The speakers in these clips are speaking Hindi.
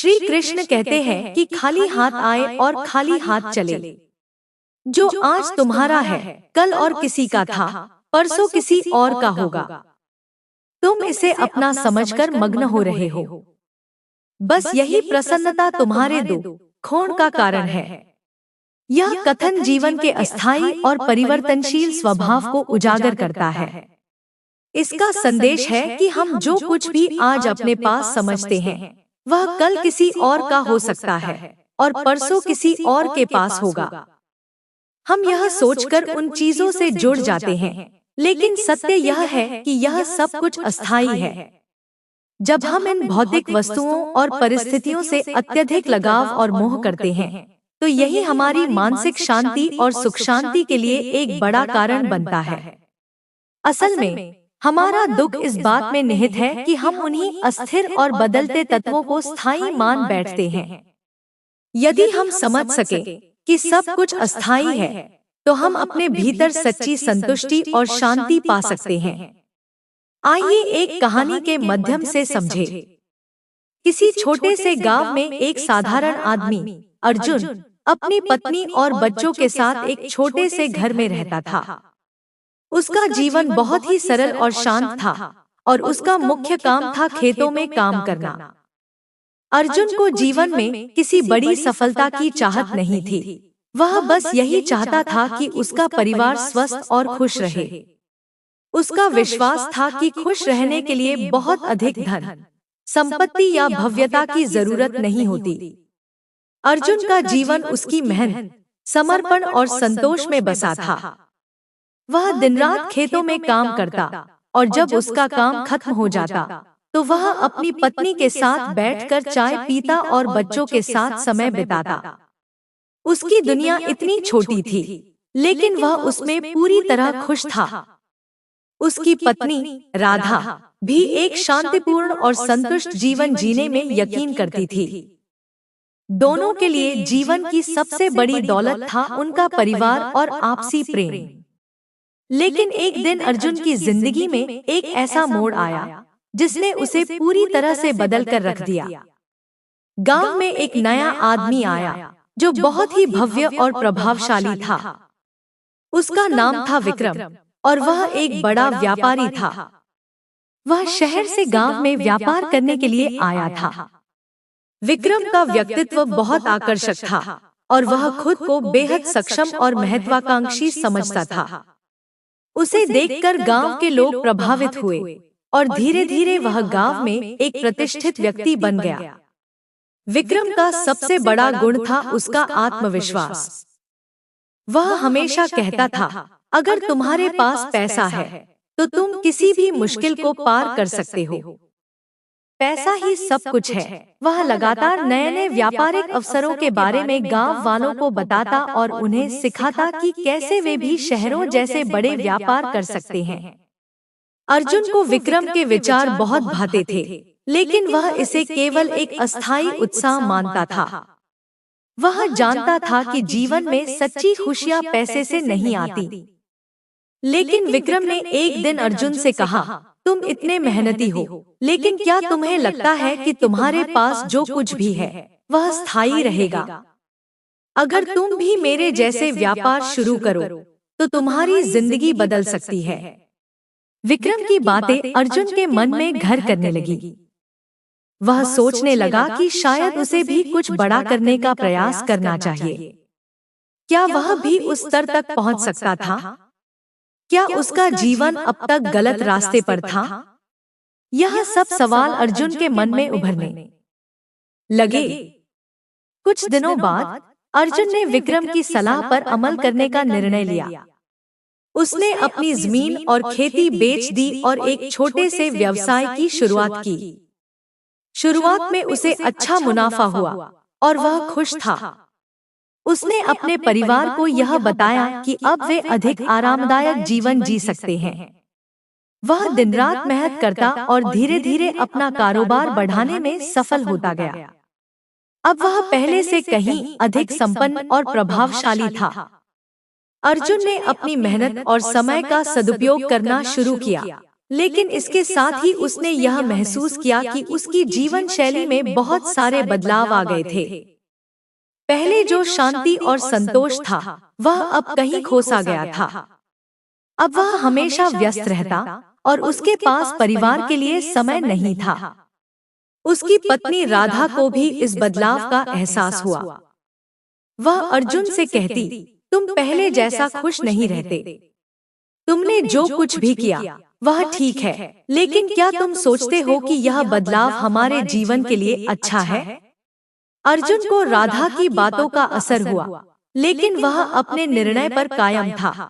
श्री कृष्ण कहते हैं कि खाली हाथ आए और खाली हाथ चले। जो आज तुम्हारा है कल और किसी का था, परसों किसी और का होगा। तुम इसे अपना समझकर मग्न हो रहे हो। बस यही प्रसन्नता तुम्हारे दुखों का कारण है। यह कथन जीवन के अस्थायी और परिवर्तनशील स्वभाव को उजागर करता है। इसका संदेश है कि हम जो कुछ भी आज अपने पास समझते हैं वह कल किसी और का हो सकता है और परसों किसी और के पास होगा। हम यह सोचकर उन चीजों से जुड़ जाते हैं, लेकिन सत्य यह है कि यह सब कुछ अस्थायी है। जब हम इन भौतिक वस्तुओं और परिस्थितियों से अत्यधिक लगाव और मोह करते हैं, तो यही हमारी मानसिक शांति और सुख शांति के लिए एक बड़ा कारण बनता है। असल में हमारा दुख इस बात में निहित है कि हम उन्हीं अस्थिर और बदलते तत्वों को स्थायी मान बैठते हैं। यदि हम समझ सके कि सब कुछ अस्थायी है, तो हम अपने भीतर सच्ची संतुष्टि और शांति पा सकते हैं। आइए एक कहानी के माध्यम से समझें। किसी छोटे से गांव में एक साधारण आदमी अर्जुन अपनी पत्नी और बच्चों के साथ एक छोटे से घर में रहता था। उसका जीवन बहुत ही सरल और शांत था और उसका मुख्य काम था खेतों में काम करना। अर्जुन को जीवन में किसी बड़ी सफलता की चाहत नहीं थी। वह बस यही चाहता था कि उसका परिवार स्वस्थ और खुश रहे। उसका विश्वास था कि खुश रहने के लिए बहुत अधिक धन, संपत्ति या भव्यता की जरूरत नहीं होती। अर्जुन का जीवन उसकी मेहनत, समर्पण और संतोष में बसा था। वह दिन रात खेतों में काम करता और जब उसका काम खत्म हो जाता तो वह अपनी पत्नी के साथ बैठकर चाय पीता और बच्चों के साथ समय बिताता। उसकी दुनिया इतनी छोटी थी, लेकिन वह उसमें पूरी तरह खुश था। उसकी पत्नी राधा भी एक शांतिपूर्ण और संतुष्ट जीवन जीने में यकीन करती थी। दोनों के लिए जीवन की सबसे बड़ी दौलत था उनका परिवार और आपसी प्रेम। लेकिन एक दिन अर्जुन की जिंदगी में एक ऐसा मोड़ आया जिसने उसे पूरी तरह से बदल कर रख दिया। गांव में एक नया आदमी आया जो बहुत ही भव्य और प्रभावशाली था। उसका नाम था विक्रम और वह एक बड़ा व्यापारी था। वह शहर से गांव में व्यापार करने के लिए आया था। विक्रम का व्यक्तित्व बहुत आकर्षक था और वह खुद को बेहद सक्षम और महत्वाकांक्षी समझता था। उसे देखकर गांव के लोग प्रभावित हुए और धीरे धीरे वह गांव में एक प्रतिष्ठित व्यक्ति बन गया। विक्रम का सबसे बड़ा गुण था उसका आत्मविश्वास। वह हमेशा कहता था, अगर तुम्हारे पास पैसा है तो तुम किसी भी मुश्किल को पार कर सकते हो। पैसा ही सब कुछ है। वह लगातार नए नए व्यापारिक अवसरों के बारे में गांव वालों को बताता और उन्हें सिखाता कि कैसे वे भी शहरों जैसे बड़े व्यापार कर सकते हैं। अर्जुन को विक्रम के विचार बहुत भाते थे, लेकिन वह इसे केवल एक अस्थायी उत्साह मानता था। वह जानता था कि जीवन में सच्ची खुशियां पैसे से नहीं आती। लेकिन विक्रम ने एक दिन अर्जुन से कहा, तुम इतने मेहनती हो, लेकिन क्या तुम्हें लगता है कि तुम्हारे पास जो कुछ भी है वह स्थायी रहेगा? अगर तुम भी मेरे जैसे व्यापार शुरू करो तो तुम्हारी जिंदगी बदल सकती है। विक्रम की बातें अर्जुन के मन में घर करने लगी। वह सोचने लगा कि शायद उसे भी कुछ बड़ा करने का प्रयास करना चाहिए। क्या वह भी उस स्तर तक पहुंच सकता था? क्या उसका जीवन अब तक गलत रास्ते पर था? यह सब सवाल अर्जुन के मन में उभरने लगे। कुछ दिनों बाद अर्जुन ने विक्रम की सलाह पर अमल करने का निर्णय लिया। उसने अपनी जमीन और खेती बेच दी और एक छोटे से व्यवसाय की शुरुआत की। शुरुआत में उसे अच्छा मुनाफा हुआ और वह खुश था। उसने अपने परिवार को यह बताया कि अब वे अधिक आरामदायक जीवन जी सकते हैं। वह दिन रात मेहनत करता और धीरे धीरे अपना कारोबार बढ़ाने में सफल होता गया। अब वह पहले से कहीं अधिक संपन्न और प्रभावशाली था। अर्जुन ने अपनी मेहनत और समय का सदुपयोग करना शुरू किया, लेकिन इसके साथ ही उसने यह महसूस किया कि उसकी जीवन शैली में बहुत सारे बदलाव आ गए थे। पहले जो शांति और संतोष था, वह अब कहीं खोसा गया था। अब वह हमेशा व्यस्त रहता और उसके पास परिवार के लिए समय नहीं था। उसकी पत्नी राधा को भी इस बदलाव का एहसास हुआ। वह अर्जुन से कहती, तुम पहले जैसा खुश नहीं रहते। तुमने जो कुछ भी किया वह ठीक है, लेकिन क्या तुम सोचते हो कि यह बदलाव हमारे जीवन के लिए अच्छा है? अर्जुन को राधा की बातों का असर हुआ, लेकिन वह अपने निर्णय पर कायम था।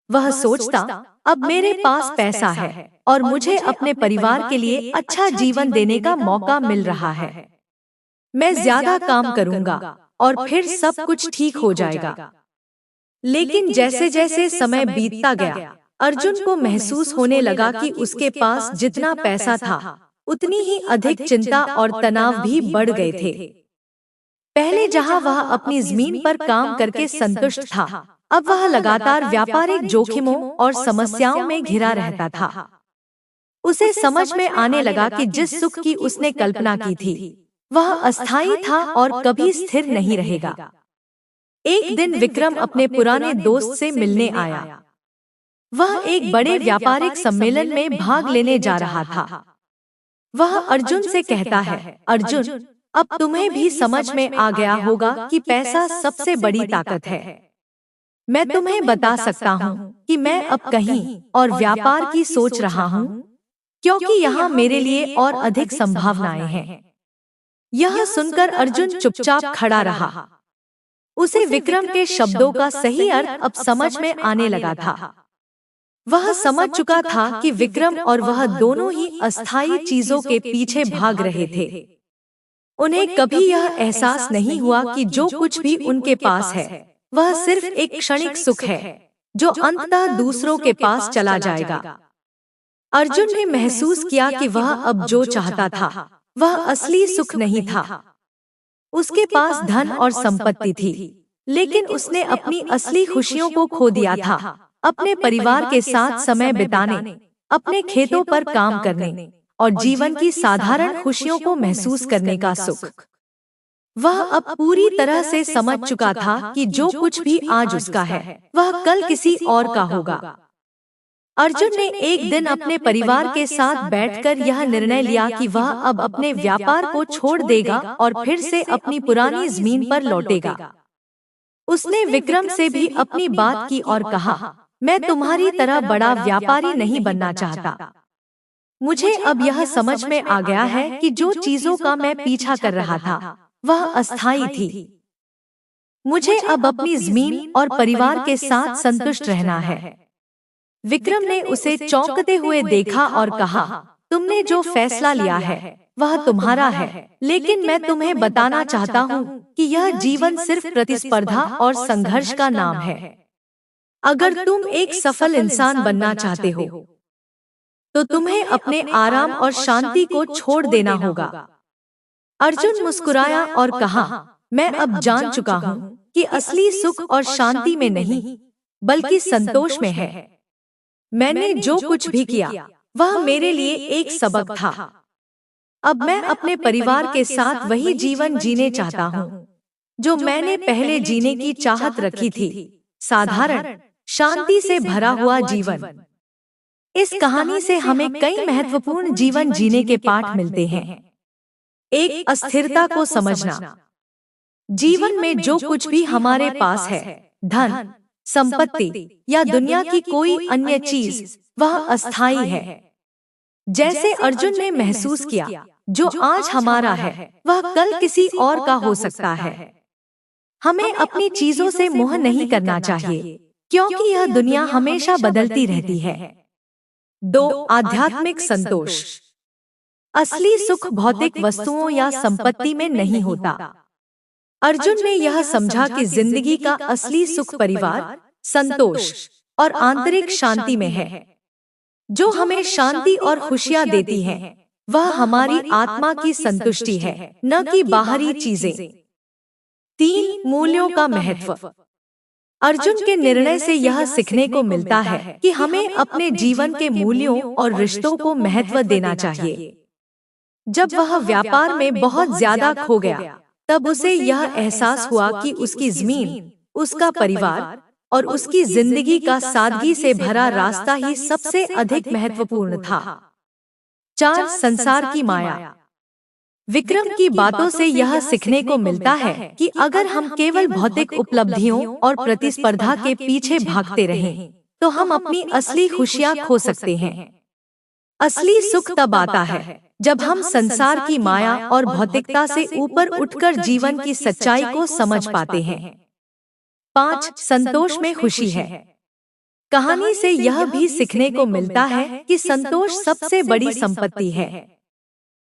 वह सोचता, अब मेरे पास पैसा है और मुझे अपने परिवार के लिए अच्छा जीवन देने का मौका मिल रहा है। मैं ज्यादा काम करूंगा और फिर सब कुछ ठीक हो जाएगा। लेकिन जैसे जैसे समय बीतता गया, अर्जुन को महसूस होने लगा कि उसके पास जितना पैसा था, उतनी ही अधिक चिंता और तनाव भी बढ़ गए थे। पहले जहां वह अपनी जमीन पर काम करके संतुष्ट था, अब वह लगातार व्यापारिक जोखिमों और समस्याओं में घिरा रहता था। उसे समझ में आने लगा कि जिस सुख की उसने कल्पना की थी, वह अस्थायी था और कभी स्थिर नहीं रहेगा। एक दिन विक्रम अपने पुराने दोस्त से मिलने आया। वह एक बड़े व्यापारिक सम्मेलन में भाग लेने जा रहा था। वह अर्जुन से कहता है, अर्जुन, अब तुम्हें भी समझ में आ गया होगा कि पैसा सबसे बड़ी ताकत है। मैं तुम्हें बता सकता हूँ कि मैं अब कहीं और व्यापार की सोच रहा हूँ, क्योंकि यहाँ मेरे लिए और अधिक संभावनाएं हैं। यह सुनकर अर्जुन चुपचाप खड़ा रहा। उसे विक्रम के शब्दों का सही अर्थ अब समझ में आने लगा था। वह समझ चुका था कि विक्रम और वह दोनों ही अस्थायी चीजों के पीछे भाग रहे थे। उन्हें कभी यह एहसास नहीं हुआ कि जो कुछ भी उनके पास है, वह सिर्फ एक क्षणिक सुख है, जो अंततः दूसरों के पास चला जाएगा। अर्जुन ने महसूस किया कि वह अब जो चाहता था, वह असली सुख नहीं था। उसके पास धन और संपत्ति थी, लेकिन उसने अपनी असली खुशियों को खो दिया था। अपने परिवार के साथ समय बिताने, अपने खेतों पर काम करने और जीवन की साधारण खुशियों को महसूस करने का सुख। वह अब पूरी तरह से समझ चुका था कि जो कुछ भी आज उसका है, वह कल किसी और का होगा। अर्जुन ने एक दिन अपने परिवार के साथ बैठकर यह निर्णय लिया कि वह अब अपने व्यापार को छोड़ देगा और फिर से अपनी पुरानी जमीन पर लौटेगा। उसने विक्रम से भी अपनी बात की और कहा, मैं तुम्हारी तरह बड़ा व्यापारी नहीं बनना चाहता। मुझे अब यह समझ में आ गया है कि जो चीजों का मैं पीछा कर रहा था, वह अस्थायी थी। मुझे अब अपनी जमीन और परिवार के साथ संतुष्ट रहना है। विक्रम ने उसे चौंकते हुए देखा और कहा, तुमने जो फैसला लिया है, वह तुम्हारा है, लेकिन मैं तुम्हें बताना चाहता हूँ कि यह जीवन सिर्फ प्रतिस्पर्धा और संघर्ष का नाम है। अगर तुम एक सफल इंसान बनना चाहते हो, तो तुम्हें अपने आराम और शांति को छोड़ देना होगा। अर्जुन मुस्कुराया और कहा, मैं अब जान चुका हूँ कि असली सुख और शांति में नहीं, बल्कि संतोष में है। मैंने जो कुछ भी किया, वह मेरे लिए एक सबक था। अब मैं अपने परिवार के साथ वही जीवन जीने चाहता हूँ, जो मैंने पहले जीने की चाहत रखी थी, साधारण, शांति से भरा हुआ जीवन। इस कहानी से हमें कई महत्वपूर्ण जीवन जीने के पाठ मिलते हैं। एक, अस्थिरता को समझना। जीवन में जो कुछ भी हमारे पास है, धन, संपत्ति या दुनिया की कोई अन्य चीज, वह अस्थायी है। जैसे अर्जुन ने महसूस किया, जो आज हमारा है, वह कल किसी और का हो सकता है। हमें अपनी चीजों से मोह नहीं करना चाहिए, क्योंकि यह दुनिया हमेशा बदलती रहती है। 2, आध्यात्मिक संतोष। असली सुख भौतिक वस्तुओं या संपत्ति में नहीं होता। अर्जुन ने यह समझा कि जिंदगी का असली सुख परिवार, संतोष और आंतरिक शांति में है। जो हमें शांति और खुशियां देती है, वह हमारी आत्मा की संतुष्टि है, न कि बाहरी चीजें। 3, मूल्यों का महत्व। अर्जुन के निर्णय से यह सीखने को मिलता है कि हमें अपने जीवन के मूल्यों और रिश्तों को महत्व देना चाहिए। जब वह व्यापार में बहुत ज्यादा खो गया, तब उसे यह एहसास हुआ कि उसकी जमीन, उसका परिवार और उसकी जिंदगी का सादगी से भरा रास्ता ही सबसे अधिक महत्वपूर्ण था। 4. संसार की माया। विक्रम की बातों से यह सीखने को मिलता है कि अगर हम केवल भौतिक उपलब्धियों और प्रतिस्पर्धा के पीछे भागते रहें, तो हम अपनी असली खुशियां खो सकते हैं। असली सुख तब आता है जब हम संसार की माया और भौतिकता से ऊपर उठकर जीवन की सच्चाई को समझ पाते हैं। 5. संतोष में खुशी है। कहानी से यह भी सीखने को मिलता है कि संतोष सबसे बड़ी संपत्ति है।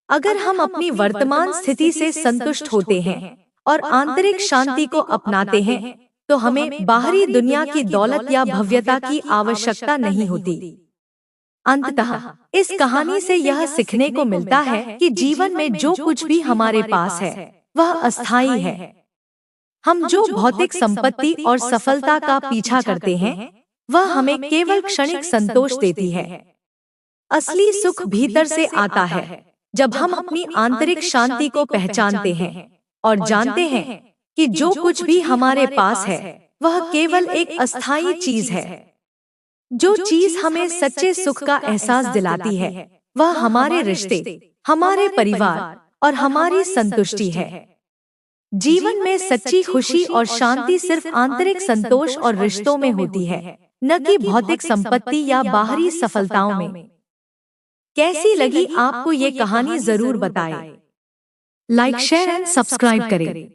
अगर हम अपनी वर्तमान स्थिति से संतुष्ट होते हैं और आंतरिक शांति को अपनाते हैं, तो हमें बाहरी दुनिया की दौलत या भव्यता की आवश्यकता नहीं होती। अंततः इस कहानी से यह सीखने को मिलता है कि जीवन में जो कुछ भी हमारे पास है, वह अस्थायी है। हम जो भौतिक संपत्ति और सफलता का पीछा करते हैं, वह हमें केवल क्षणिक संतोष देती है। असली सुख भीतर से आता है, जब हम अपनी आंतरिक शांति को पहचानते हैं और जानते हैं कि जो कुछ भी हमारे पास है, वह केवल एक अस्थायी चीज है। जो चीज हमें सच्चे सुख का एहसास दिलाती है, वह हमारे रिश्ते, हमारे परिवार और हमारी संतुष्टि है। जीवन में सच्ची खुशी और शांति सिर्फ आंतरिक संतोष और रिश्तों में होती है, न कि भौतिक संपत्ति या बाहरी सफलताओं में। कैसी लगी आपको ये कहानी जरूर बताएं। लाइक, शेयर एंड सब्सक्राइब करें।